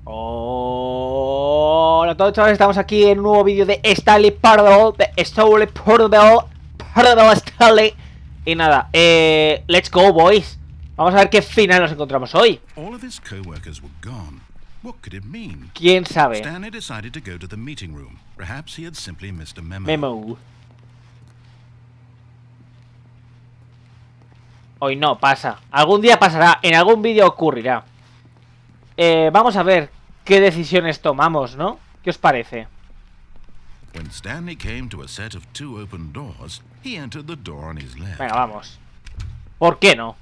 Hola a todos, chavales, estamos aquí en un nuevo vídeo de Stanley Pardo, de Stanley. Y nada, let's go, boys. Vamos a ver qué final nos encontramos hoy. ¿Quién sabe? Stanley decided to go to the meeting room. Perhaps he had simply missed a memo. Memo. Hoy no pasa. Algún día pasará, en algún vídeo ocurrirá. Vamos a ver qué decisiones tomamos, ¿no? ¿Qué os parece? When Stanley came to a set of two open doors, he entered the door on his left. Venga, vamos. ¿Por qué no?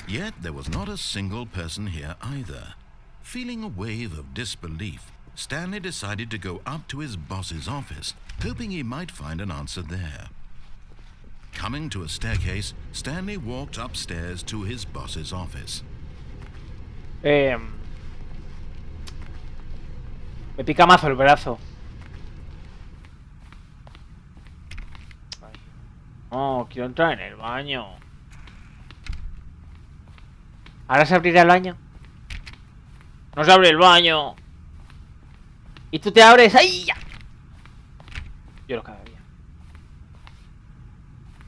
Yet there was not a single person here either. Feeling a wave of disbelief, Stanley decided to go up to his boss's office, hoping he might find an answer there. Coming to a staircase, Stanley walked upstairs to his boss's office. Me pica mazo el brazo. Oh, quiero entrar en el baño. ¿Ahora se abrirá el baño? No se abre el baño. Y tú te abres. ¡Ay! Ya. Lloro cada día.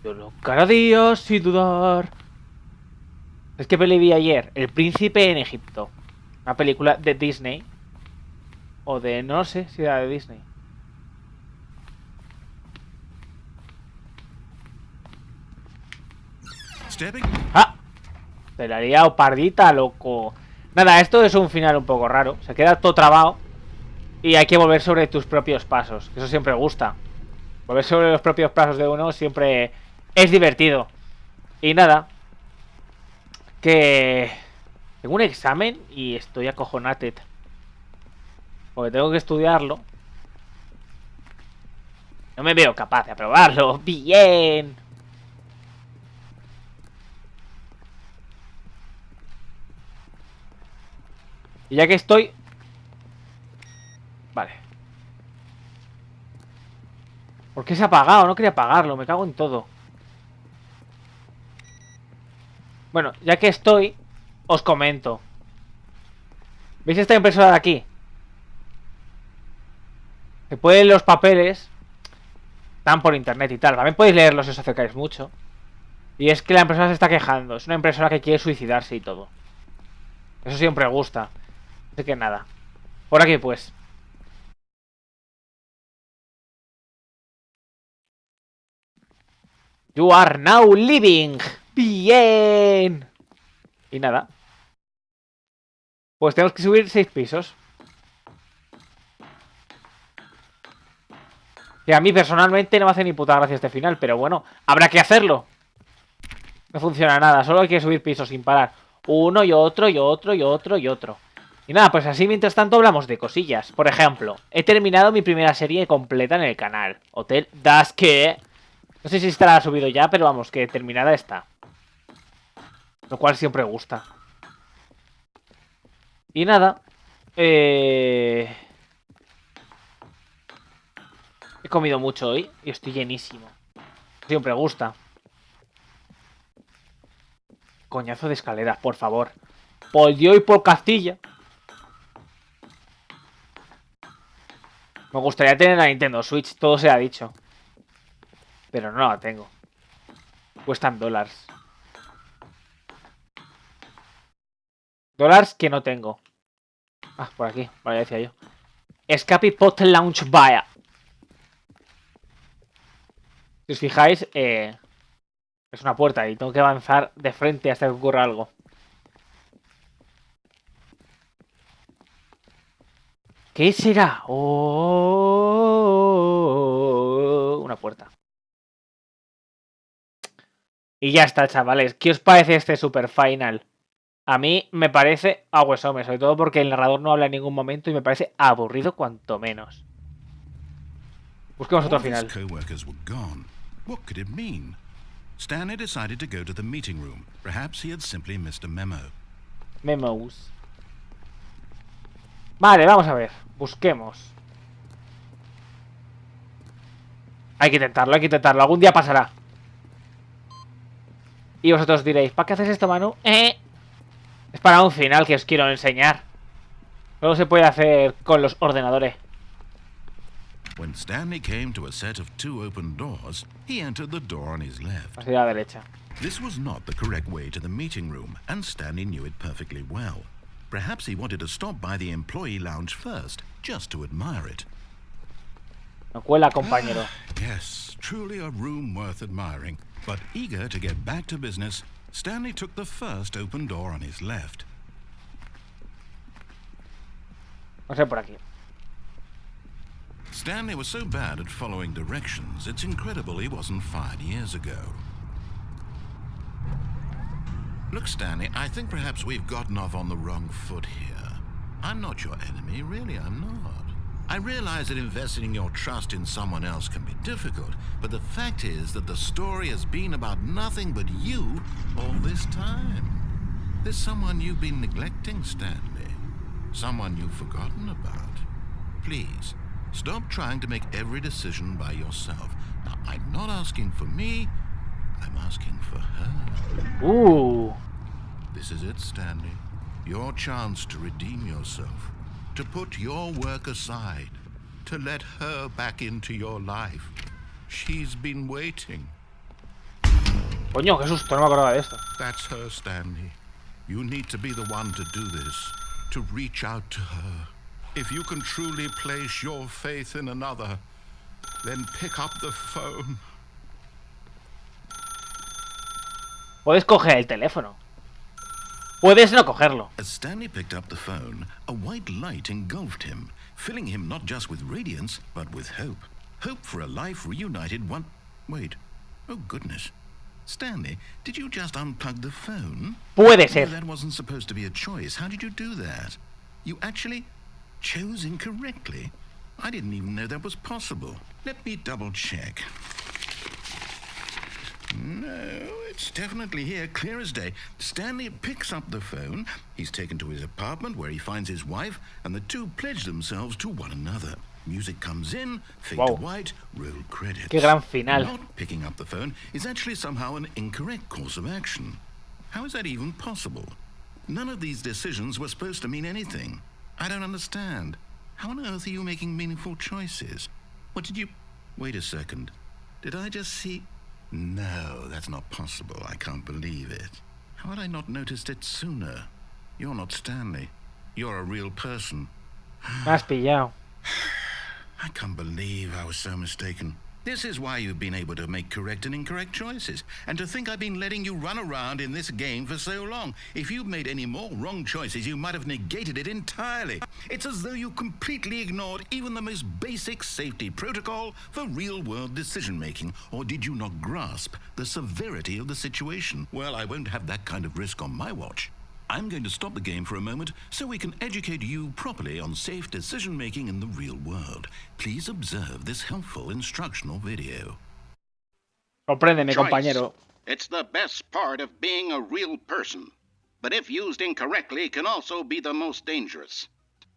Lloro cada día sin dudar. Es que peli vi ayer. El príncipe en Egipto. Una película de Disney. O de... no sé si era de Disney. ¡Ah! Te la he liado pardita, loco. Nada, esto es un final un poco raro. Se queda todo trabado. Y hay que volver sobre tus propios pasos. Eso siempre gusta. Volver sobre los propios pasos de uno siempre es divertido. Y nada. Que... tengo un examen y estoy acojonado. Porque tengo que estudiarlo. No me veo capaz de aprobarlo. Bien. Y ya que estoy... vale. ¿Por qué se ha apagado? No quería apagarlo. Me cago en todo. Bueno, ya que estoy, os comento. ¿Veis esta impresora de aquí? Se pueden los papeles. Están por internet y tal. También podéis leerlos si os acercáis mucho. Y es que la impresora se está quejando. Es una impresora que quiere suicidarse y todo. Eso siempre gusta. Así que nada. Por aquí pues. You are now living. Bien. Y nada. Pues tenemos que subir 6 pisos. Que a mí personalmente no me hace ni puta gracia este final. Pero bueno, habrá que hacerlo. No funciona nada. Solo hay que subir pisos sin parar. Uno y otro y otro y otro y otro. Y nada, pues así mientras tanto hablamos de cosillas. Por ejemplo, he terminado mi primera serie completa en el canal. Hotel Duske. No sé si estará subido ya, pero vamos, que terminada está. Lo cual siempre gusta. Y nada. He comido mucho hoy y estoy llenísimo. Siempre gusta. Coñazo de escalera, por favor. Por Dios y por Castilla. Me gustaría tener la Nintendo Switch, todo se ha dicho. Pero no la tengo. Cuestan dólares. Dólares que no tengo. Ah, por aquí, vale, decía yo. Escape Pot Launch Via. Si os fijáis, es una puerta y tengo que avanzar de frente hasta que ocurra algo. ¿Qué será? Oh, una puerta. Y ya está, chavales. ¿Qué os parece este super final? A mí me parece aguesome, sobre todo porque el narrador no habla en ningún momento y me parece aburrido cuanto menos. Busquemos otro final. Stanley decided to go to the meeting room. Perhaps he had simply missed a memo. Memos. Vale, vamos a ver. Busquemos. Hay que intentarlo, hay que intentarlo. Algún día pasará. Y vosotros diréis, ¿para qué haces esto, Manu? Es para un final que os quiero enseñar. Solo se puede hacer con los ordenadores. When Stanley came to a set of 2 open doors, he entered the door on his left. Hacia la derecha. This was not the correct way to the meeting room, and Stanley knew it perfectly well. Perhaps he wanted to stop by the employee lounge first, just to admire it. No cuela, compañero. Yes, truly a room worth admiring. But eager to get back to business, Stanley took the first open door on his left. Vamos a ir por aquí. Stanley was so bad at following directions, it's incredible he wasn't fired years ago. Look, Stanley, I think perhaps we've gotten off on the wrong foot here. I'm not your enemy, really, I'm not. I realize that investing your trust in someone else can be difficult, but the fact is that the story has been about nothing but you all this time. There's someone you've been neglecting, Stanley. Someone you've forgotten about. Please, stop trying to make every decision by yourself. Now, I'm not asking for me, I'm asking for her. Ooh. This is it, Stanley. Your chance to redeem yourself. To put your work aside. To let her back into your life. She's been waiting. Coño, qué susto, no me acordaba de esto. That's her, Stanley. You need to be the one to do this. To reach out to her. If you can truly place your faith in another, then pick up the phone. Puedes coger el teléfono. Puedes no cogerlo. As Stanley picked up the phone, a white light engulfed him, filling him not just with radiance, but with hope. Hope for a life reunited one... Wait. Oh, goodness. Stanley, did you just unplug the phone? Puede ser. No, that wasn't supposed to be a choice. How did you do that? You actually chose incorrectly? I didn't even know that was possible. Let me double check. No, it's definitely here, clear as day. Stanley picks up the phone. He's taken to his apartment where he finds his wife, and the two pledge themselves to one another. Music comes in, fade to white, roll credits. Qué gran final. Not picking up the phone is actually somehow an incorrect course of action. How is that even possible? None of these decisions were supposed to mean anything. I don't understand. How on earth are you making meaningful choices? What did you... Wait a second. Did I just see... No, that's not possible. I can't believe it. How had I not noticed it sooner? You're not Stanley. You're a real person. Me has pillado. I can't believe I was so mistaken. This is why you've been able to make correct and incorrect choices. And to think I've been letting you run around in this game for so long. If you'd made any more wrong choices, you might have negated it entirely. It's as though you completely ignored even the most basic safety protocol for real-world decision-making. Or did you not grasp the severity of the situation? Well, I won't have that kind of risk on my watch. I'm going to stop the game for a moment so we can educate you properly on safe decision-making in the real world. Please observe this helpful instructional video. Compréndeme, Choice. compañero. It's the best part of being a real person. But if used incorrectly, can also be the most dangerous.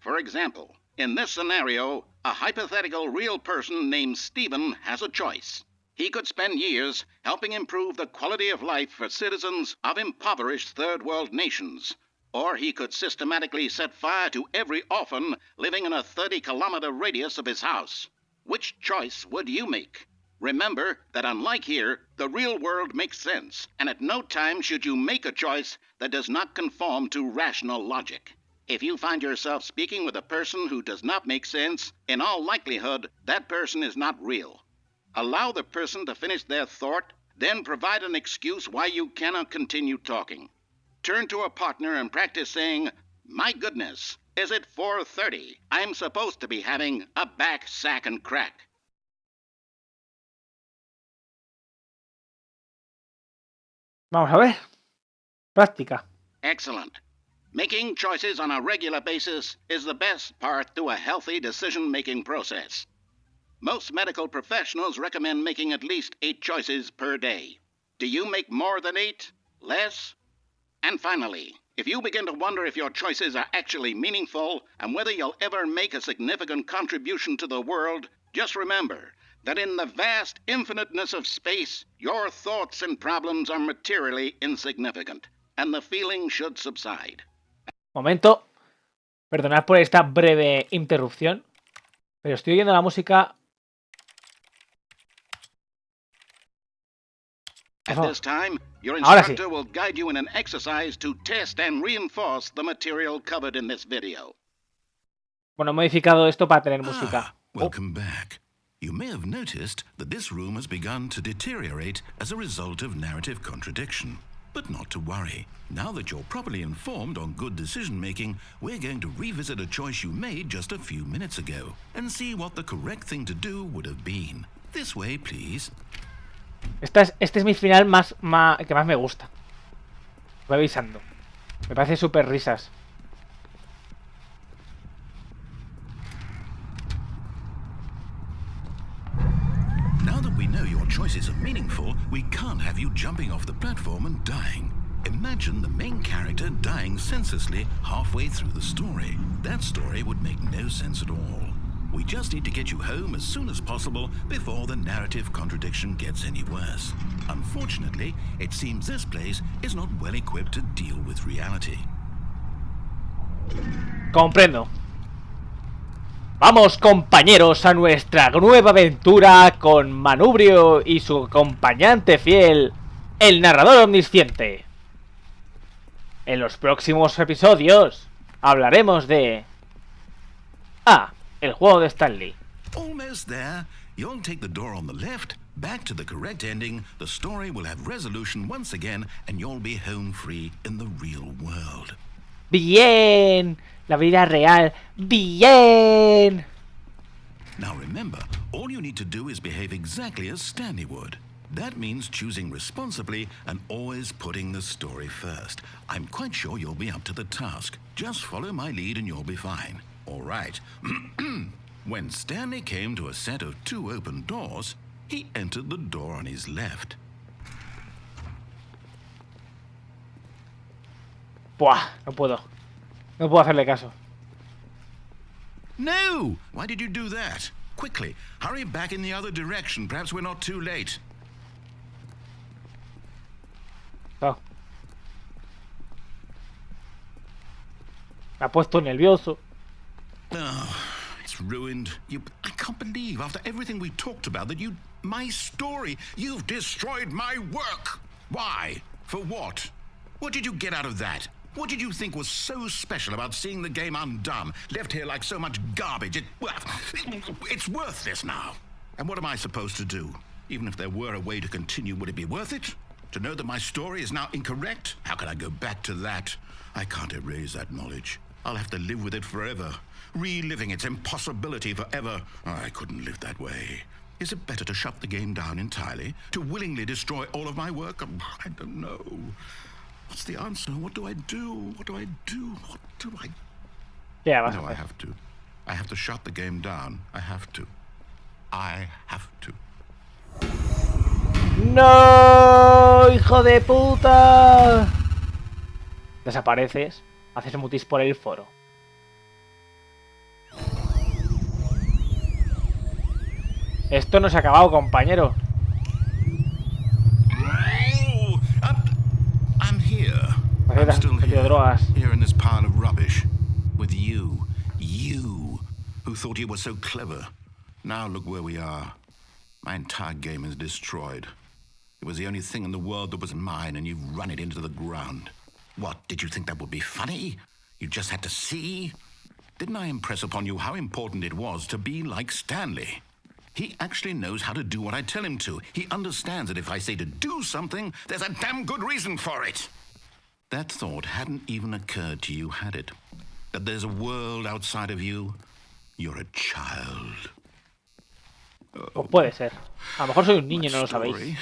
For example, in this scenario, a hypothetical real person named Stephen has a choice. He could spend years helping improve the quality of life for citizens of impoverished third world nations. Or he could systematically set fire to every orphan living in a 30-kilometer radius of his house. Which choice would you make? Remember that unlike here, the real world makes sense, and at no time should you make a choice that does not conform to rational logic. If you find yourself speaking with a person who does not make sense, in all likelihood, that person is not real. Allow the person to finish their thought, then provide an excuse why you cannot continue talking. Turn to a partner and practice saying, "My goodness, is it 4:30? I'm supposed to be having a back, sack, and crack." Vamos a ver. Práctica. Excellent. Making choices on a regular basis is the best part to a healthy decision-making process. Most medical professionals recommend making at least 8 choices per day. Do you make more than 8? Less? And finally, if you begin to wonder if your choices are actually meaningful and whether you'll ever make a significant contribution to the world, just remember that in the vast infiniteness of space, your thoughts and problems are materially insignificant, and the feeling should subside. Momento. Perdonad por esta breve interrupción, pero estoy oyendo la música. At this time, your Ahora sí. instructor will guide you in an exercise to test and reinforce the material covered in this video. Bueno, he modificado esto para tener música. Welcome back. You may have noticed that this room has begun to deteriorate as a result of narrative contradiction. But not to worry. Now that you're properly informed on good decision-making, we're going to revisit a choice you made just a few minutes ago and see what the correct thing to do would have been. This way, please. Este es mi final que más me gusta. Voy avisando. Me parece súper risas. Now that we know your choices are meaningful, we can't have you jumping off the platform and dying. Imagine the main character dying senselessly halfway through the story. That story would make no sense at all. We just need to get you home as soon as possible before the narrative contradiction gets any worse. Unfortunately, it seems this place is not well equipped to deal with reality. Comprendo. Vamos, compañeros, a nuestra nueva aventura con Manubrio y su acompañante fiel, el narrador omnisciente. En los próximos episodios hablaremos de... el juego de Stanley. Almost there. You'll take the door on the left, back to the correct ending, the story will have resolution once again, and you'll be home free in the real world. Bien, la vida real. Bien. Now remember, all you need to do is behave exactly as Stanley would. That means choosing responsibly and always putting the story first. I'm quite sure you'll be up to the task. Just follow my lead and you'll be fine. All right. When Stanley came to a set of 2 open doors, he entered the door on his left. Buah, no puedo. No puedo hacerle caso. No! Why did you do that? Quickly, hurry back in the other direction. Perhaps we're not too late. Oh. Me ha puesto nervioso. Oh, it's ruined. I can't believe, after everything we talked about, that my story, you've destroyed my work. Why? For what? What did you get out of that? What did you think was so special about seeing the game undone, left here like so much garbage? It's worthless now. And what am I supposed to do? Even if there were a way to continue, would it be worth it? To know that my story is now incorrect? How can I go back to that? I can't erase that knowledge. I'll have to live with it forever, reliving its impossibility forever. I couldn't live that way. Is it better to shut the game down entirely? To willingly destroy all of my work? I don't know. What's the answer? What do I do? What do I do? What do I... Yeah, no, I have to. I have to shut the game down. I have to. I have to. ¡No! ¡Hijo de puta! Desapareces, haces mutis por el foro. Esto no se ha acabado, compañero. I'm here. I'm still here in this pile of rubbish. With you who thought you were so clever. Now look where we are. My entire game is destroyed. It was the only thing in the world that was mine, and you've run it into the ground. What, did you think that would be funny? You just had to see? Didn't I impress upon you how important it was to be like Stanley? He actually knows how to do what I tell him to. He understands that if I say to do something, there's a damn good reason for it. That thought hadn't even occurred to you, had it? That there's a world outside of you? You're a child. Pues puede ser. A lo mejor soy un niño, no lo sabéis.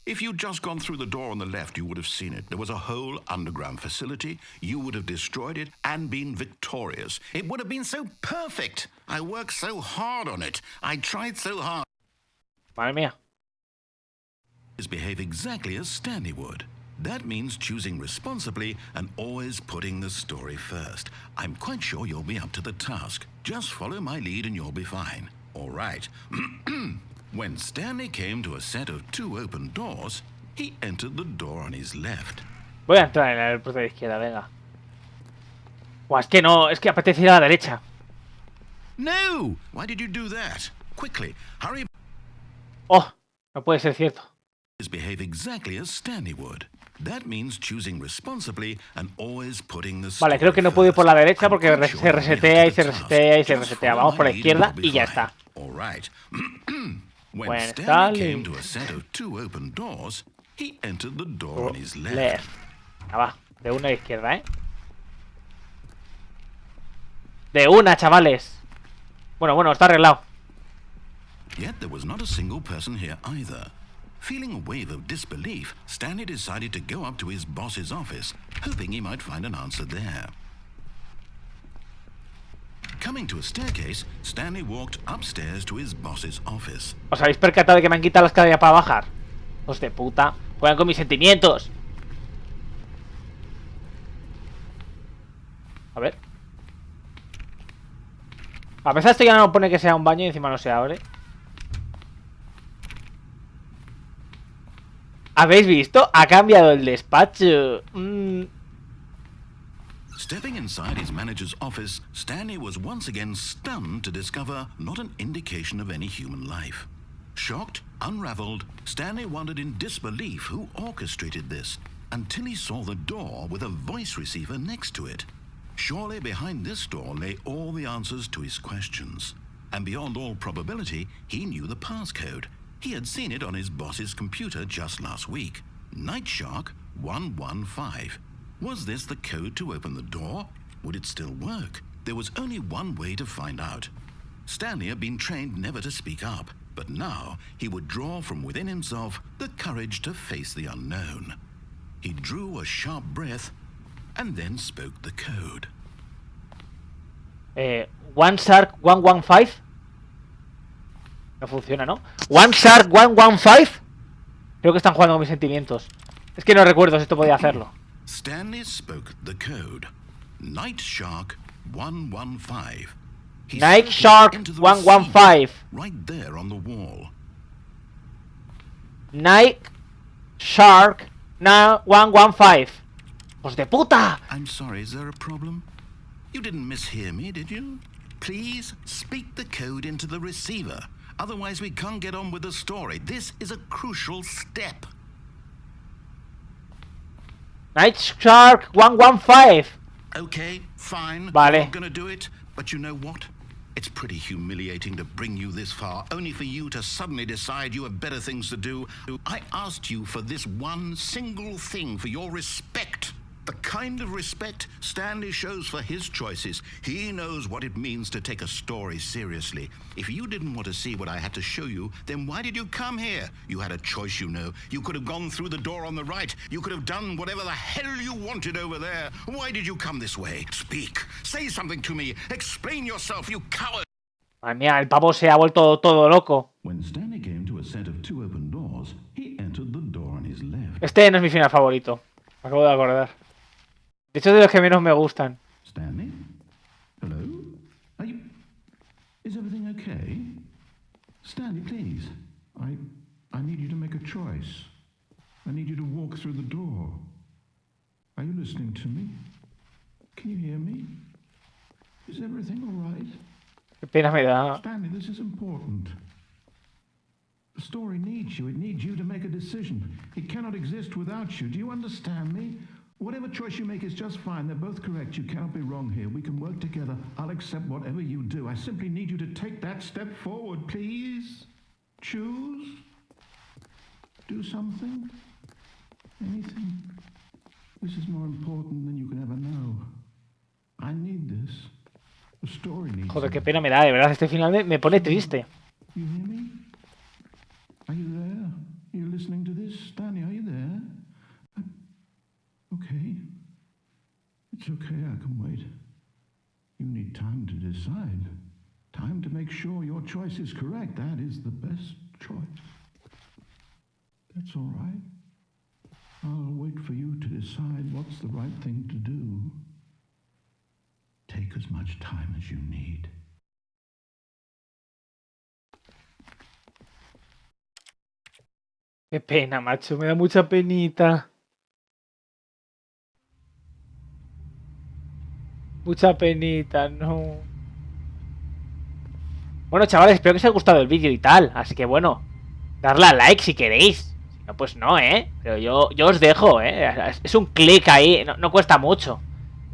If you'd just gone through the door on the left, you would have seen it. There was a whole underground facility. You would have destroyed it and been victorious. It would have been so perfect. I worked so hard on it. I tried so hard. Madre mía. Behave exactly as Stanley would. That means choosing responsibly and always putting the story first. I'm quite sure you'll be up to the task. Just follow my lead and you'll be fine. All right. When Stanley came to a set of 2 open doors, he entered the door on his left. Voy a entrar en el puerta de izquierda, venga. Buah, es que no, es que apetece ir a la derecha. No! Why did you do that? Quickly, hurry. Oh, no puede ser cierto. Behave exactly as Stanley would. That means choosing responsibly and always putting the Vale, creo que no puedo ir por la derecha porque se resetea y se resetea y se resetea. Vamos por la izquierda y ya está. All right. When When Stanley Stanley came to a set of 2 open doors, he entered the door on his left. Left. Ah, va, de una a la izquierda, ¿eh? De una, chavales. Bueno, está arreglado. Yet there was not a single person here either. Feeling a wave of disbelief, Stanley decided to go up to his boss's office, hoping he might find an answer there. Coming to a staircase, Stanley walked upstairs to his boss's office. ¿Os habéis percatado de que me han quitado las escaleras para bajar? Hijos de puta. Juegan con mis sentimientos. A ver. A pesar de esto ya no pone que sea un baño y encima no se abre. ¿Habéis visto? Ha cambiado el despacho. Stepping inside his manager's office, Stanley was once again stunned to discover not an indication of any human life. Shocked, unraveled, Stanley wondered in disbelief who orchestrated this, until he saw the door with a voice receiver next to it. Surely behind this door lay all the answers to his questions. And beyond all probability, he knew the passcode. He had seen it on his boss's computer just last week. Nightshark 115. Was this the code to open the door? Would it still work? There was only one way to find out. Stanley had been trained never to speak up, but now he would draw from within himself the courage to face the unknown. He drew a sharp breath and then spoke the code. One Shark 115. No funciona, ¿no? One Shark 115. Creo que están jugando con mis sentimientos. Es que no recuerdo si esto podía hacerlo. Stanley spoke the code. Nightshark 115. Nightshark 115. Right there on the wall. Nightshark 115. ¡Hijos de puta! I'm sorry, is there a problem? You didn't mishear me, did you? Please speak the code into the receiver. Otherwise we can't get on with the story. This is a crucial step. Nightshark 115. Okay, fine. Vale. I'm gonna do it. But you know what? It's pretty humiliating to bring you this far, only for you to suddenly decide you have better things to do. I asked you for this one single thing, for your respect. The kind of respect Stanley shows for his choices. He knows what it means to take a story seriously. If you didn't want to see what I had to show you, then why did you come here? You had a choice, you know. You could have gone through the door on the right. You could have done whatever the hell you wanted over there. Why did you come this way? Speak. Say something to me. Explain yourself, you coward. Madre mía, el pavo se ha vuelto todo loco. When Stanley came to a set of 2 open doors, he entered the door on his left. Este no es mi final favorito. Me acabo de acordar. De hecho, de los que menos me gustan. Stanley? Hello? Are you... Is everything okay? Stanley, please. I need you to make a choice. I need you to walk through the door. Are you listening to me? Can you hear me? Is everything all right? Qué pena me da. Stanley, this is important. The story needs you. It needs you to make a decision. It cannot exist without you. Do you understand me? Whatever choice you make is just fine. They're both correct. You cannot be wrong here. We can work together. I'll accept whatever you do. I simply need you to take that step forward, please. Choose. Do something. Anything. This is more important than you can ever know. I need this. The story needs Joder, it. qué pena me da. De verdad, este final me pone triste. You hear me? Are you there? Are you listening to this? Stanley, are you there? Okay. It's okay, I can wait. You need time to decide. Time to make sure your choice is correct. That is the best choice. That's all right. I'll wait for you to decide what's the right thing to do. Take as much time as you need. Qué pena, macho. Me da mucha penita. Mucha penita, no. Bueno, chavales, espero que os haya gustado el vídeo y tal. Así que bueno, darle a like si queréis. Si no, pues no, ¿eh? Pero yo os dejo, ¿eh? Es un clic ahí, no cuesta mucho.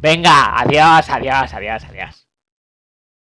Venga, adiós, adiós, adiós, adiós.